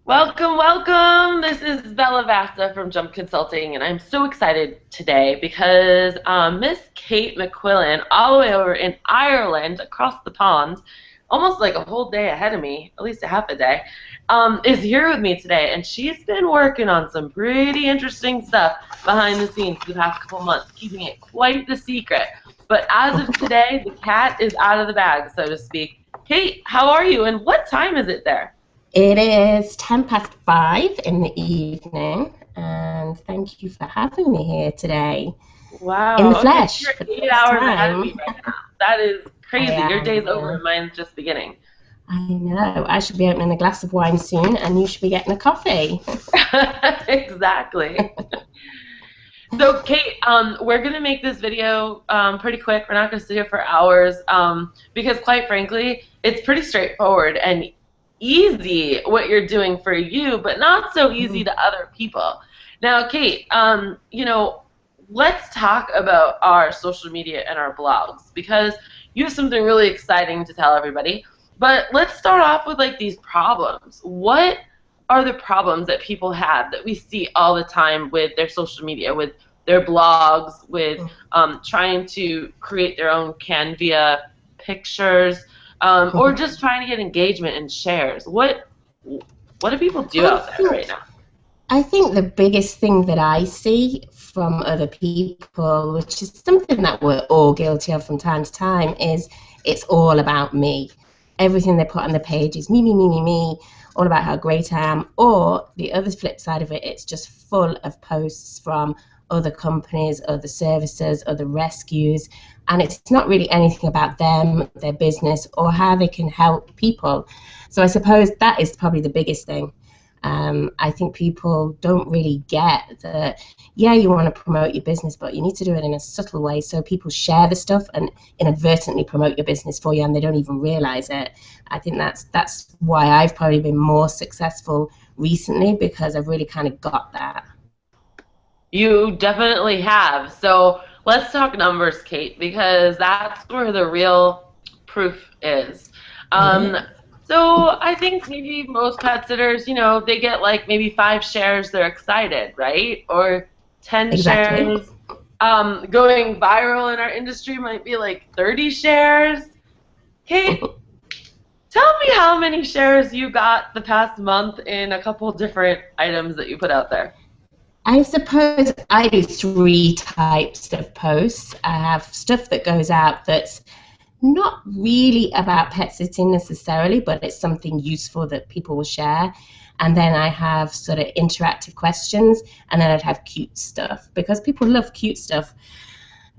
Welcome, welcome. This is Bella Vasta from Jump Consulting, and I'm so excited today because Miss Kate McQuillan, all the way over in Ireland, across the pond, almost like a whole day ahead of me, at least a half a day, is here with me today, and she's been working on some pretty interesting stuff behind the scenes for the past couple months, keeping it quite the secret. But as of today, the cat is out of the bag, so to speak. Kate, how are you, and what time is it there? It is 5:10 in the evening, and thank you for having me here today in Wow. the Okay, flesh you're for the 8 hours first ahead of me time. right now. That is I crazy. Your am, day's over yeah. and mine's just beginning. I know. I should be opening a glass of wine soon, and you should be getting a coffee. Exactly. So, Kate, we're going to make this video pretty quick. We're not going to sit here for hours because, quite frankly, it's pretty straightforward and easy what you're doing for you, but not so easy to other people. Now, Kate, let's talk about our social media and our blogs because you have something really exciting to tell everybody. But let's start off with like these problems. What are the problems that people have that we see all the time with their social media, with their blogs, with trying to create their own Canva pictures, or just trying to get engagement and shares? What do people do I out there think right now? I think the biggest thing that I see from other people, which is something that we're all guilty of from time to time, is it's all about me. Everything they put on the page is me, me, me, me, me, all about how great I am. Or the other flip side of it, it's just full of posts from other companies, other services, other rescues, and it's not really anything about them, their business, or how they can help people. So I suppose that is probably the biggest thing. I think people don't really get that, yeah, you want to promote your business, but you need to do it in a subtle way so people share the stuff and inadvertently promote your business for you and they don't even realize it. I think that's why I've probably been more successful recently, because I've really kind of got that. You definitely have. So let's talk numbers, Kate, because that's where the real proof is. Um, Yeah, so I think maybe most pet sitters, they get like maybe 5 shares, they're excited, right? Or 10 exactly. shares. Going viral in our industry might be like 30 shares. Kate, tell me how many shares you got the past month in a couple different items that you put out there. I suppose I do three types of posts. I have stuff that goes out that's not really about pet sitting necessarily, but it's something useful that people will share. And then I have sort of interactive questions, and then I'd have cute stuff because people love cute stuff.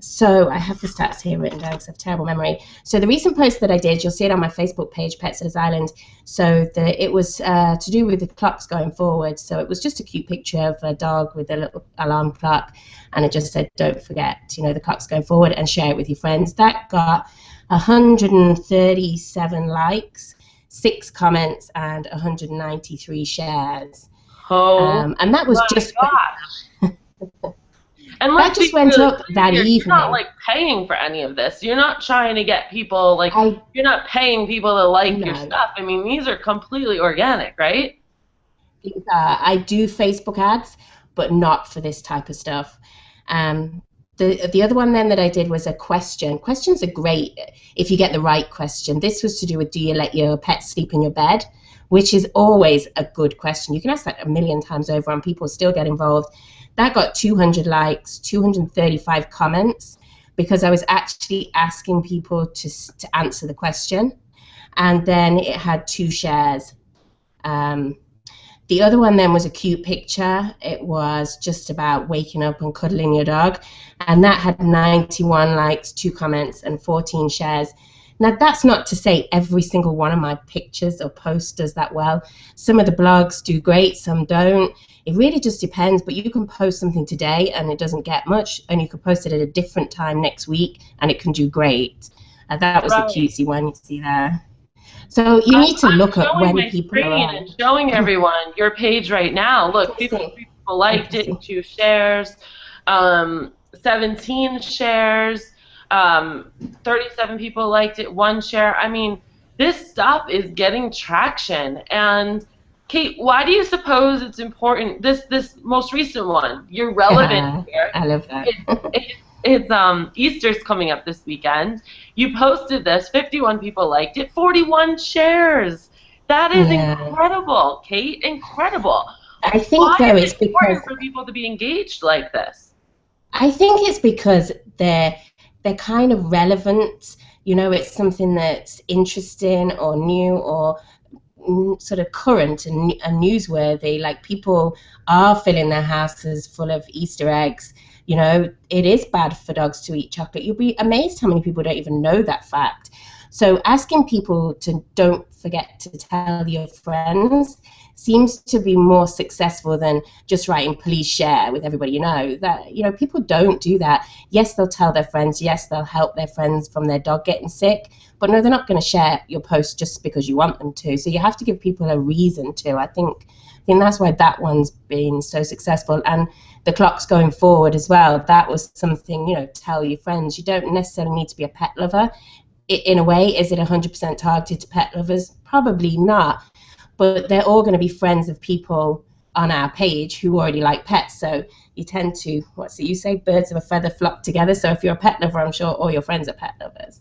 So I have the stats here written down because I have terrible memory. So the recent post that I did, you'll see it on my Facebook page, Pet Sitters Island. So it was to do with the clocks going forward. So it was just a cute picture of a dog with a little alarm clock, and it just said, "Don't forget, the clock's going forward, and share it with your friends." That got 137 likes, 6 comments, and 193 shares. Oh And that was my just gosh. And that let's just be went really up clear that here, you're not evening. like paying for any of this. You're not trying to get people like I you're not paying people to like your No. stuff. I mean, these are completely organic, right? I do Facebook ads, but not for this type of stuff. Um, the other one then that I did was a question. Questions are great if you get the right question. This was to do with, do you let your pet sleep in your bed? Which is always a good question. You can ask that a million times over and people still get involved. That got 200 likes, 235 comments, because I was actually asking people to answer the question. And then it had 2 shares. Um, the other one then was a cute picture. It was just about waking up and cuddling your dog. And that had 91 likes, 2 comments, and 14 shares. Now, that's not to say every single one of my pictures or posts does that well. Some of the blogs do great, some don't. It really just depends. But you can post something today and it doesn't get much, and you can post it at a different time next week and it can do great. That was the Right. cutesy one you see there. So you need to I'm look at showing when my people are screen on. and showing everyone your page right now. I Look, can 53 see. people I liked can it, see. 2 shares, 17 shares, 37 people liked it, 1 share. I mean, this stuff is getting traction. And Kate, why do you suppose it's important? This most recent one, you're relevant here. I love that. It's Easter's coming up this weekend. You posted this, 51 people liked it, 41 shares. That is Yeah. incredible, Kate. Incredible. I think Why though is it's it because important for people to be engaged like this? I think it's because they're kind of relevant. You know, it's something that's interesting or new or sort of current and newsworthy. Like people are filling their houses full of Easter eggs. You know, it is bad for dogs to eat chocolate. You'll be amazed how many people don't even know that fact. So asking people to don't forget to tell your friends seems to be more successful than just writing please share with everybody you know. That, you know, people don't do that. Yes, they'll tell their friends, yes, they'll help their friends from their dog getting sick, but no, they're not going to share your post just because you want them to. So you have to give people a reason to. I think that's why that one's been so successful. And the clocks going forward as well, that was something, you know, tell your friends. You don't necessarily need to be a pet lover. In a way, is it 100% targeted to pet lovers? Probably not. But they're all going to be friends of people on our page who already like pets. So you tend to, what's it you say, birds of a feather flock together. So if you're a pet lover, I'm sure all your friends are pet lovers.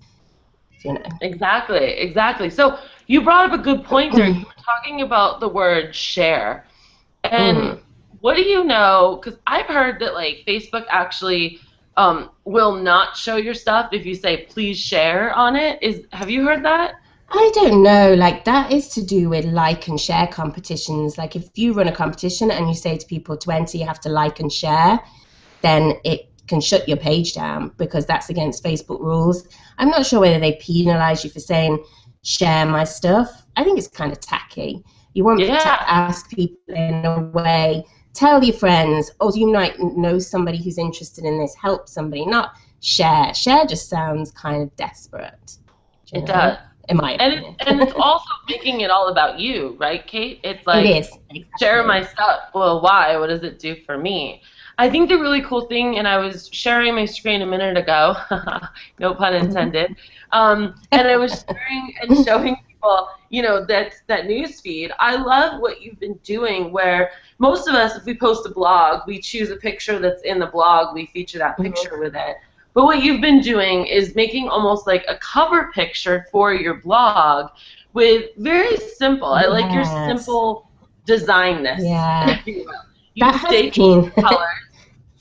You know. Exactly. So you brought up a good point there. You were talking about the word share. And Mm. what do you know? Because I've heard that like Facebook actually will not show your stuff if you say please share on it. Have you heard that? I don't know, like that is to do with like and share competitions. Like if you run a competition and you say to people to enter, you have to like and share, then it can shut your page down because that's against Facebook rules. I'm not sure whether they penalize you for saying share my stuff. I think it's kind of tacky. You want Yeah. to ask people in a way, tell your friends, oh, you might know somebody who's interested in this, help somebody, not share. Share just sounds kind of desperate, you It does. know, in my And opinion. it's also making it all about you, right, Kate? It's It like is, share my exactly. stuff. Well, why? What does it do for me? I think the really cool thing, and I was sharing my screen a minute ago, no pun Mhm. intended, and I was sharing and showing people, you know, that news feed. I love what you've been doing where most of us, if we post a blog, we choose a picture that's in the blog, we feature that picture with it. But what you've been doing is making almost like a cover picture for your blog with very simple. I like your Yes, simple designness, yeah, if you will. You that has stay true to been. color.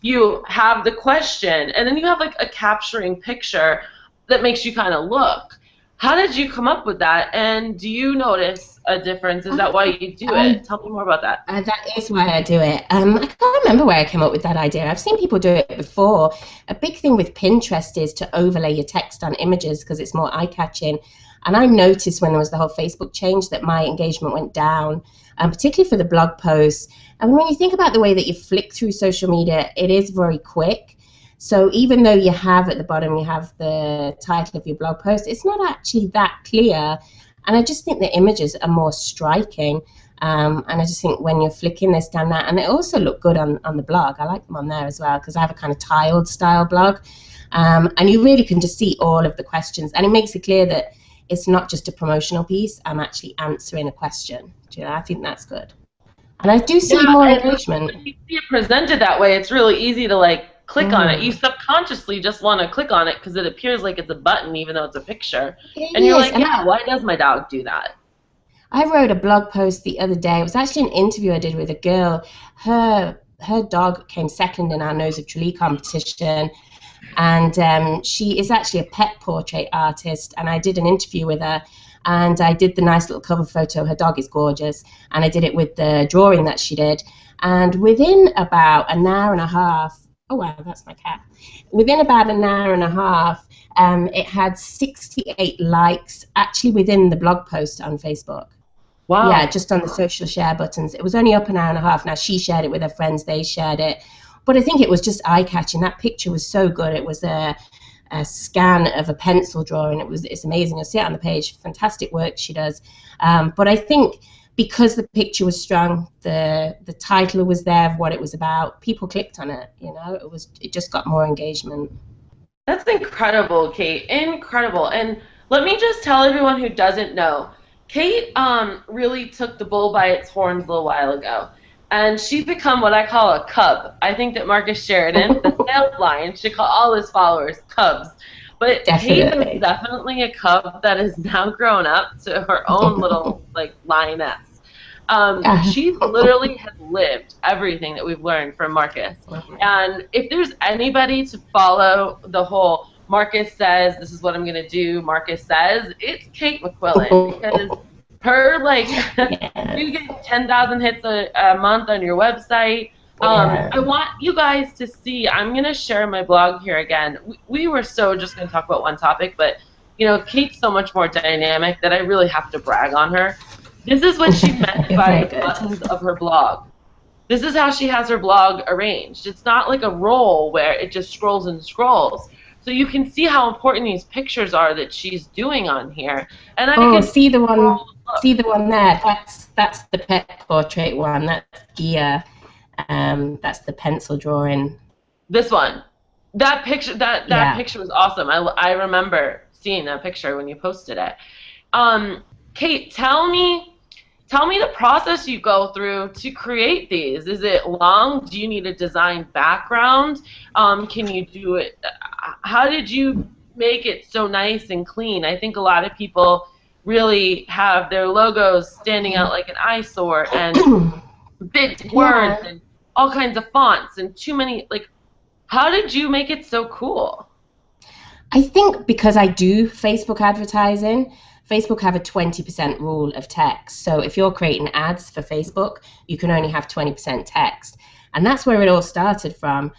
You have the question, and then you have like a capturing picture that makes you kind of look. How did you come up with that? And do you notice a difference? Is that why you do I it? Tell me more about that. That is why I do it. I can't remember where I came up with that idea. I've seen people do it before. A big thing with Pinterest is to overlay your text on images because it's more eye-catching. And I noticed when there was the whole Facebook change that my engagement went down, particularly for the blog posts. And when you think about the way that you flick through social media, it is very quick. So even though you have at the bottom, you have the title of your blog post, it's not actually that clear. And I just think the images are more striking. And I just think when you're flicking this down that, and they also look good on the blog. I like them on there as well because I have a kind of tiled style blog. And you really can just see all of the questions. And it makes it clear that it's not just a promotional piece. I'm actually answering a question. Do you know, I think that's good. And I do Yeah, see more and engagement. when you see it presented that way, it's really easy to like click on it. You Mm. subconsciously just want to click on it because it appears like it's a button, even though it's a picture. It And you're is. like, And yeah, why does my dog do that? I wrote a blog post the other day. It was actually an interview I did with a girl. Her dog came second in our Nose of Tralee competition, and she is actually a pet portrait artist. And I did an interview with her, and I did the nice little cover photo. Her dog is gorgeous, and I did it with the drawing that she did. And within about an hour and a half, oh wow, that's my cat. Within about an hour and a half, it had 68 likes actually within the blog post on Facebook. Yeah, Wow. just on the social share buttons. It was only up an hour and a half. Now she shared it with her friends, they shared it. But I think it was just eye catching. That picture was so good. It was a scan of a pencil drawing. It's amazing. You'll see it on the page. Fantastic work she does. But I think because the picture was strong, the title was there of what it was about. People clicked on it. You know, it just got more engagement. That's incredible, Kate. Incredible. And let me just tell everyone who doesn't know. Kate really took the bull by its horns a little while ago, and she's become what I call a cub. I think that Marcus Sheridan, the sales lion, should call all his followers cubs. But Kate is Definitely. definitely a cub that has now grown up to her own little like lioness. She literally has lived everything that we've learned from Marcus. And if there's anybody to follow the whole Marcus says, this is what I'm going to do, Marcus says, it's Kate McQuillan. Because her, like, you get 10,000 hits a month on your website. I want you guys to see, I'm going to share my blog here again. We were so just going to talk about one topic, but, you know, Kate's so much more dynamic that I really have to brag on her. This is what she meant by the buttons of her blog. This is how she has her blog arranged. It's not like a roll where it just scrolls and scrolls. So you can see how important these pictures are that she's doing on here. And I can see the one there. That's the pet portrait one. That's Gia. That's the pencil drawing. This one. That picture that picture was awesome. I remember seeing that picture when you posted it. Kate, tell me the process you go through to create these. Is it long? Do you need a design background? Can you do it? How did you make it so nice and clean? I think a lot of people really have their logos standing out like an eyesore and big words and all kinds of fonts and too many. Like, how did you make it so cool? I think because I do Facebook advertising, Facebook have a 20% rule of text. So if you're creating ads for Facebook, you can only have 20% text. And that's where it all started from.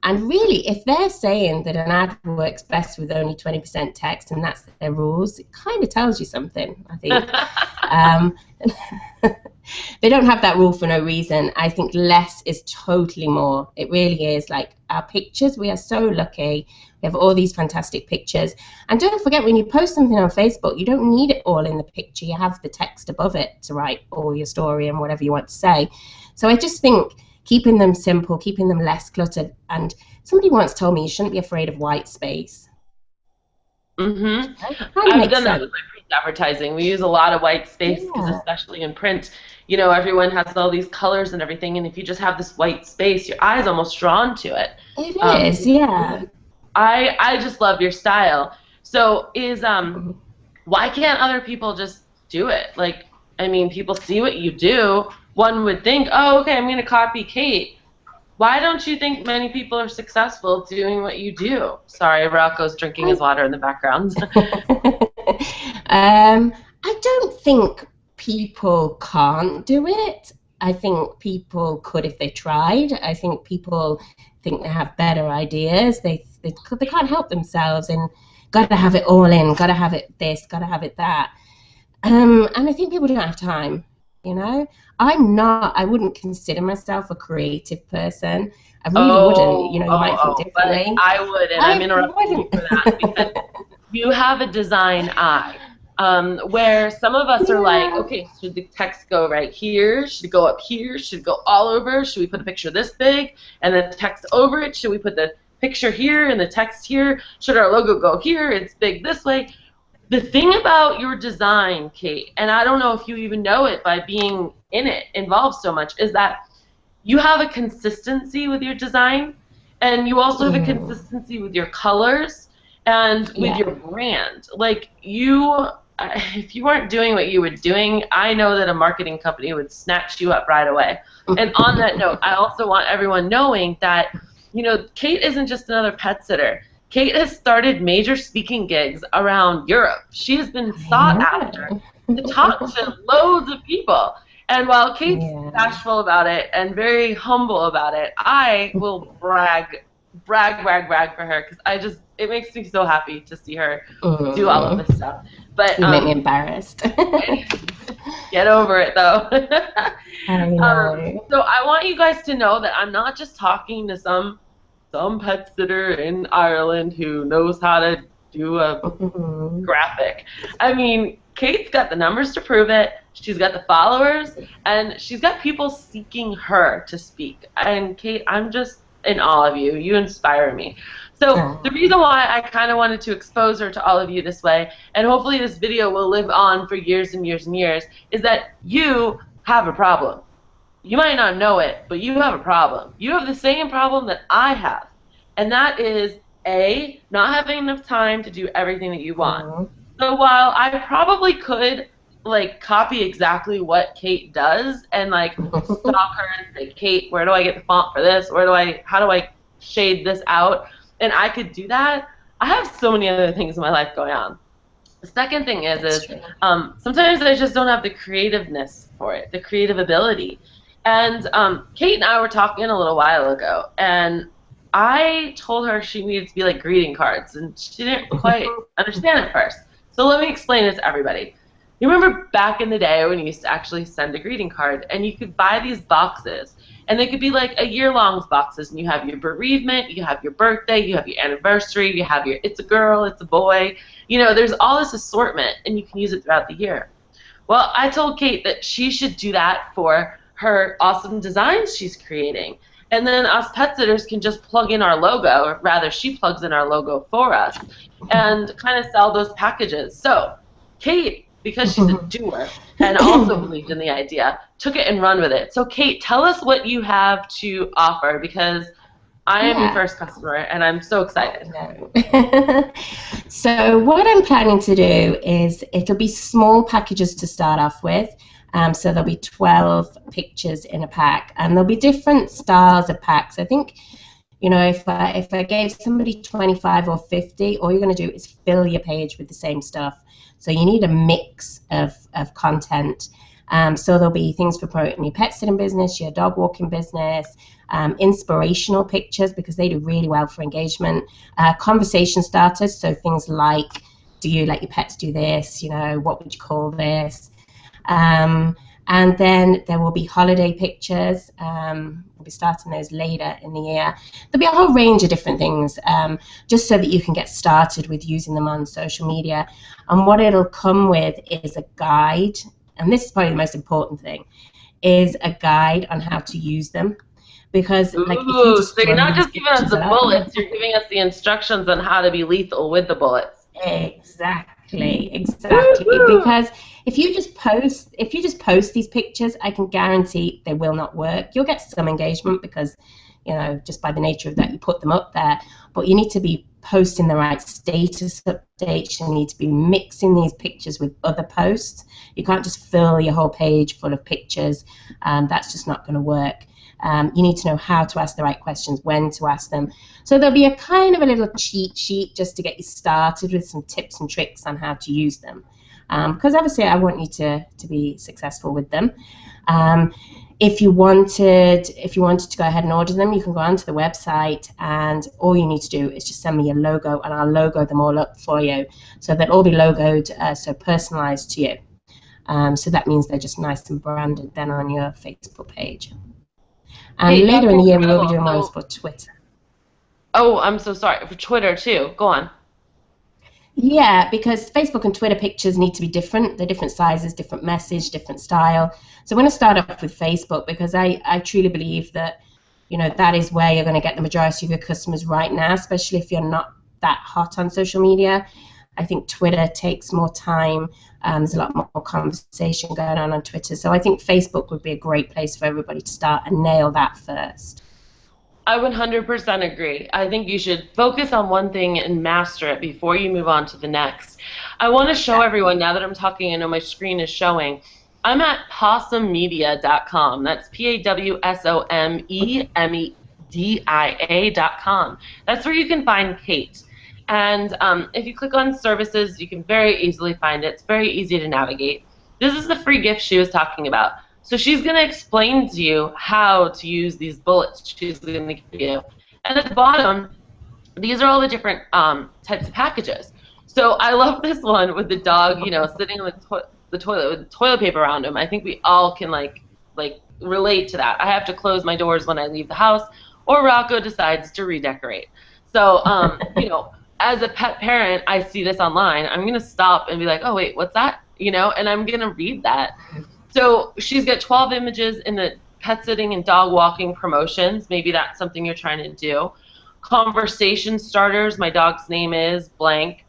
And really, if they're saying that an ad works best with only 20% text and that's their rules, it kind of tells you something, I think. They don't have that rule for no reason. I think less is totally more. It really is. Like our pictures, we are so lucky. We have all these fantastic pictures. And don't forget, when you post something on Facebook, you don't need it all in the picture. You have the text above it to write all your story and whatever you want to say. So I just think keeping them simple, keeping them less cluttered. And somebody once told me you shouldn't be afraid of white space. Mm-hmm. I've done that with my print advertising. We use a lot of white space because especially in print, you know, everyone has all these colors and everything, and if you just have this white space, your eye's almost drawn to it. It is, yeah. I just love your style. So why can't other people just do it? Like, I mean, people see what you do. One would think, oh, okay, I'm going to copy Kate. Why don't you think many people are successful doing what you do? Sorry, Rocco's drinking his water in the background. I don't think people can't do it. I think people could if they tried. I think people think they have better ideas. They can't help themselves and got to have it all in, got to have it this, got to have it that. And I think people don't have time, you know. I wouldn't consider myself a creative person. I really wouldn't. You know, you might think differently. I would, and I'm interrupting you for that because you have a design eye. Where some of us are like, okay, should the text go right here? Should it go up here? Should it go all over? Should we put a picture this big and then text over it? Should we put the picture here and the text here? Should our logo go here? It's big this way. The thing about your design, Kate, and I don't know if you even know it by being in it, involved so much, is that you have a consistency with your design, and you also have a consistency with your colors and with your brand. Like, if you weren't doing what you were doing, I know that a marketing company would snatch you up right away. And on that note, I also want everyone knowing that, you know, Kate isn't just another pet sitter. Kate has started major speaking gigs around Europe. She has been sought after to talk to loads of people. And while Kate's bashful about it and very humble about it, I will brag for her because it makes me so happy to see her do all of this stuff. But you make me embarrassed. Get over it, though. I know. So I want you guys to know that I'm not just talking to some pet sitter in Ireland who knows how to do a graphic. I mean, Kate's got the numbers to prove it. She's got the followers, and she's got people seeking her to speak. And Kate, I'm just in awe of you. You inspire me. So Oh. the reason why I kind of wanted to expose her to all of you this way, and hopefully this video will live on for years and years and years, is that you have a problem. You might not know it, but you have a problem. You have the same problem that I have, and that is A, not having enough time to do everything that you want. Mhm. So while I probably could like copy exactly what Kate does and like stalk her and say, Kate, where do I get the font for this? How do I shade this out? And I could do that. I have so many other things in my life going on. The second thing is sometimes I just don't have the creativeness for it, the creative ability. And Kate and I were talking a little while ago, and I told her she needed to be like greeting cards, and she didn't quite understand at first. So let me explain this to everybody. You remember back in the day when you used to actually send a greeting card, and you could buy these boxes, and they could be like a year-long boxes, and you have your bereavement, you have your birthday, you have your anniversary, you have your it's a girl, it's a boy. You know, there's all this assortment, and you can use it throughout the year. Well, I told Kate that she should do that for her awesome designs she's creating. And then us pet sitters can just plug in our logo, or rather she plugs in our logo for us, and kind of sell those packages. So Kate, because she's a doer and also believed in the idea, took it and run with it. So Kate, tell us what you have to offer, because I am your first customer and I'm so excited. So what I'm planning to do is it'll be small packages to start off with. So there'll be 12 pictures in a pack, and there'll be different styles of packs. I think, you know, if I gave somebody 25 or 50, all you're going to do is fill your page with the same stuff. So you need a mix of content. So there'll be things for promoting your pet sitting business, your dog walking business, inspirational pictures, because they do really well for engagement, conversation starters, so things like, do you let your pets do this? You know, what would you call this? And then there will be holiday pictures. We'll be starting those later in the year. There'll be a whole range of different things, just so that you can get started with using them on social media. And what it'll come with is a guide, and this is probably the most important thing, is a guide on how to use them. Because like, if you just so you're not just giving us the bullets, up, you're giving us the instructions on how to be lethal with the bullets. Exactly. Because if you just post these pictures, I can guarantee they will not work. You'll get some engagement because, you know, just by the nature of that, you put them up there. But you need to be posting the right status updates. You need to be mixing these pictures with other posts. You can't just fill your whole page full of pictures. That's just not going to work. You need to know how to ask the right questions, when to ask them. So there'll be a kind of a little cheat sheet just to get you started with some tips and tricks on how to use them. Because obviously I want you to be successful with them. If you wanted to go ahead and order them, you can go onto the website, and all you need to do is just send me your logo, and I'll logo them all up for you. So they'll all be logoed, so personalized to you. So that means they're just nice and branded then on your Facebook page. And Hey, later in the year, we will be doing ones for Twitter. Oh, I'm so sorry. For Twitter, too. Go on. Yeah, because Facebook and Twitter pictures need to be different. They're different sizes, different message, different style. So I'm going to start off with Facebook, because I truly believe that, you know, that is where you're going to get the majority of your customers right now, especially if you're not that hot on social media. I think Twitter takes more time. There's a lot more conversation going on Twitter. So I think Facebook would be a great place for everybody to start and nail that first. I 100% agree. I think you should focus on one thing and master it before you move on to the next. I want to show everyone, now that I'm talking, I know my screen is showing, I'm at pawsomemedia.com. That's PAWSOMEMEDIA.com. That's where you can find Kate. And if you click on services, you can very easily find it. It's very easy to navigate. This is the free gift she was talking about. So she's going to explain to you how to use these bullets she's going to give you. And at the bottom, these are all the different types of packages. So I love this one with the dog, you know, sitting on the toilet with toilet paper around him. I think we all can like relate to that. I have to close my doors when I leave the house, or Rocco decides to redecorate. So, you know, as a pet parent, I see this online. I'm going to stop and be like, oh, wait, what's that? You know, and I'm going to read that. So she's got 12 images in the pet sitting and dog walking promotions. Maybe that's something you're trying to do. conversation starters. My dog's name is blank.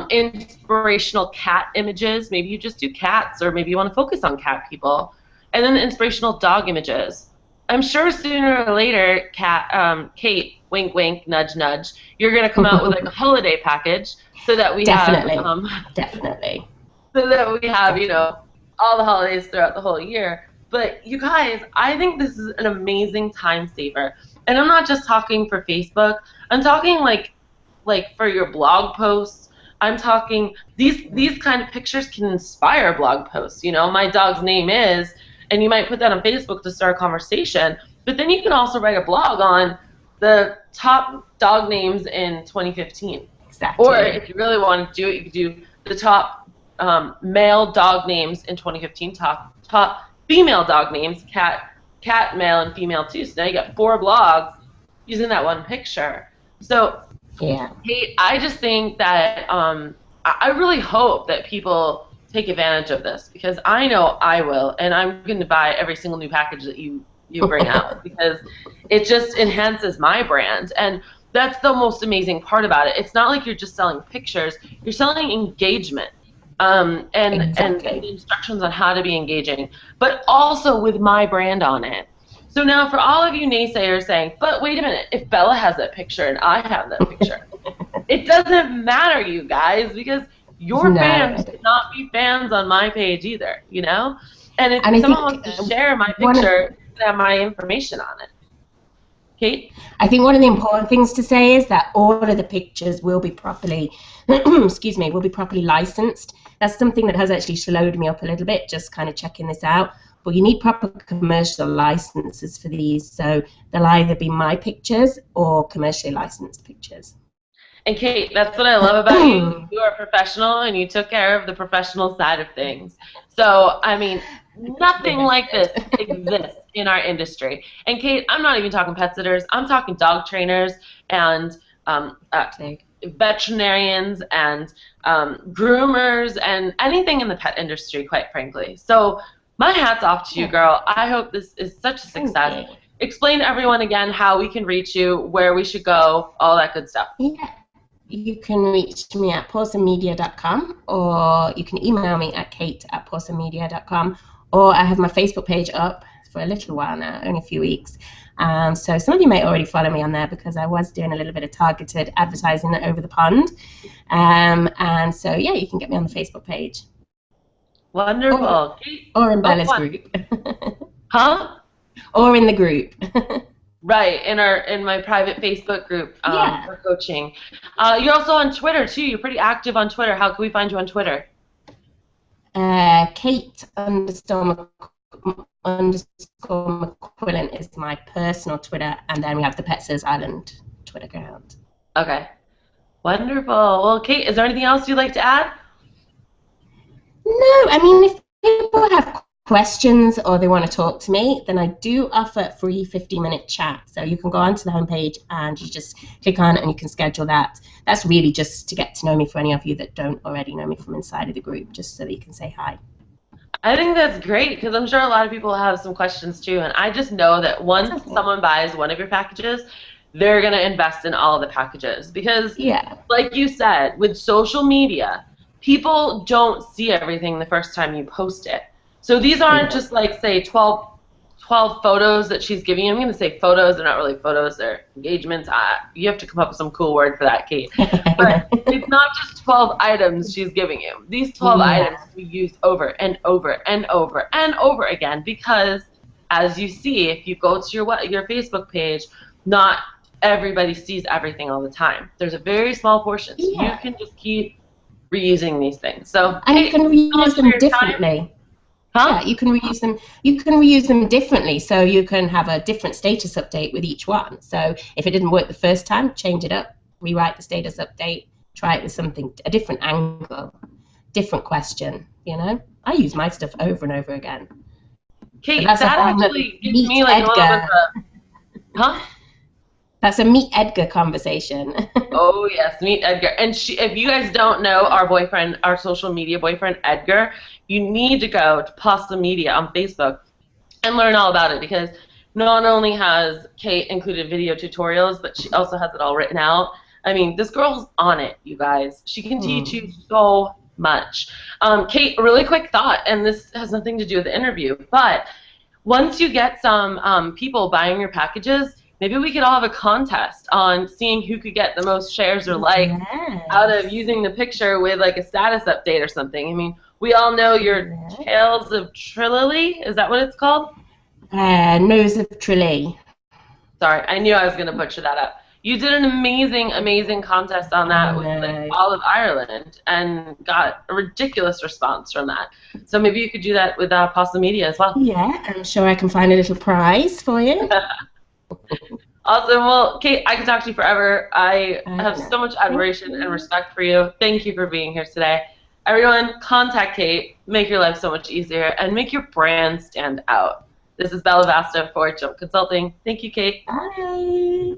Inspirational cat images. Maybe you just do cats, or maybe you want to focus on cat people. And then the inspirational dog images. I'm sure sooner or later, Kate, wink, wink, nudge, nudge, you're going to come out with like a holiday package so that we Definitely. have, Definitely. so that we have, you know, all the holidays throughout the whole year. But you guys, I think this is an amazing time saver. And I'm not just talking for Facebook. I'm talking like for your blog posts. I'm talking these kind of pictures can inspire blog posts. You know, my dog's name is, and you might put that on Facebook to start a conversation. But then you can also write a blog on the top dog names in 2015. Exactly. Or if you really want to do it, you could do the top male dog names in 2015, top female dog names, cat, male, and female too. So now you got 4 blogs using that one picture. So, yeah, Kate, I just think that I really hope that people take advantage of this, because I know I will, and I'm going to buy every single new package that you bring out, because it just enhances my brand. And that's the most amazing part about it. It's not like you're just selling pictures, you're selling engagement. And the instructions on how to be engaging, but also with my brand on it. So now for all of you naysayers saying, but wait a minute, if Bella has that picture and I have that picture, it doesn't matter, you guys, because your fans should not be fans on my page either, you know? And if someone wants to share my picture, they have my information on it. Kate? I think one of the important things to say is that all of the pictures will be properly, excuse me, will be properly licensed. That's something that has actually slowed me up a little bit, just kind of checking this out. But you need proper commercial licenses for these, so they'll either be my pictures or commercially licensed pictures. And Kate, that's what I love about you. You are a professional, and you took care of the professional side of things. So, I mean, nothing like this exists in our industry. And Kate, I'm not even talking pet sitters. I'm talking dog trainers and veterinarians and groomers and anything in the pet industry, quite frankly. So my hat's off to you, girl. I hope this is such a success. Explain to everyone again how we can reach you, where we should go, all that good stuff. Yeah. You can reach me at pawsomemedia.com, or you can email me at kate@pawsomemedia.com, or I have my Facebook page up for a little while now, only a few weeks. So some of you may already follow me on there, because I was doing a little bit of targeted advertising over the pond. And so, yeah, you can get me on the Facebook page. Wonderful. Or in Bella's group. Huh? Or in the group. Right, in my private Facebook group for coaching. You're also on Twitter, too. You're pretty active on Twitter. How can we find you on Twitter? Kate_McQuillan is my personal Twitter, and then we have the Petsers Island Twitter account. Okay. Wonderful. Well, Kate, is there anything else you'd like to add? No, I mean, if people have questions or they want to talk to me, then I do offer a free 50-minute chat. So you can go onto the homepage and you just click on it and you can schedule that. That's really just to get to know me, for any of you that don't already know me from inside of the group, just so that you can say hi. I think that's great, because I'm sure a lot of people have some questions too, and I just know that once someone buys one of your packages, they're going to invest in all the packages, because like you said, with social media, people don't see everything the first time you post it. So these aren't just like, say, 12 photos that she's giving you. I'm going to say photos. They're not really photos. They're engagements. You have to come up with some cool word for that, Kate. But it's not just 12 items she's giving you. These 12 items we use over and over and over and over again, because, as you see, if you go to your Facebook page, not everybody sees everything all the time. There's a very small portion. So you can just keep reusing these things. So, and you can reuse them differently. Yeah, you can reuse them. You can reuse them differently, so you can have a different status update with each one. So if it didn't work the first time, change it up, rewrite the status update, try it with something, a different angle, different question. You know, I use my stuff over and over again. Kate, that actually gives me like a little bit of That's a Meet Edgar conversation. Oh, yes, Meet Edgar. And if you guys don't know our boyfriend, our social media boyfriend, Edgar, you need to go to Pawsome Media on Facebook and learn all about it, because not only has Kate included video tutorials, but she also has it all written out. I mean, this girl's on it, you guys. She can teach you so much. Kate, a really quick thought, and this has nothing to do with the interview, but once you get some people buying your packages, maybe we could all have a contest on seeing who could get the most shares or likes out of using the picture with like a status update or something. I mean, we all know your Tales of Trilily. Is that what it's called? Nose of Tralee. Sorry, I knew I was going to butcher that up. You did an amazing, amazing contest on that with like, all of Ireland and got a ridiculous response from that. So maybe you could do that with Pawsome Media as well. Yeah, I'm sure I can find a little prize for you. Awesome. Well, Kate, I could talk to you forever. I have so much admiration and respect for you. Thank you for being here today. Everyone, contact Kate. Make your life so much easier and make your brand stand out. This is Bella Vasta for Jump Consulting. Thank you, Kate. Bye.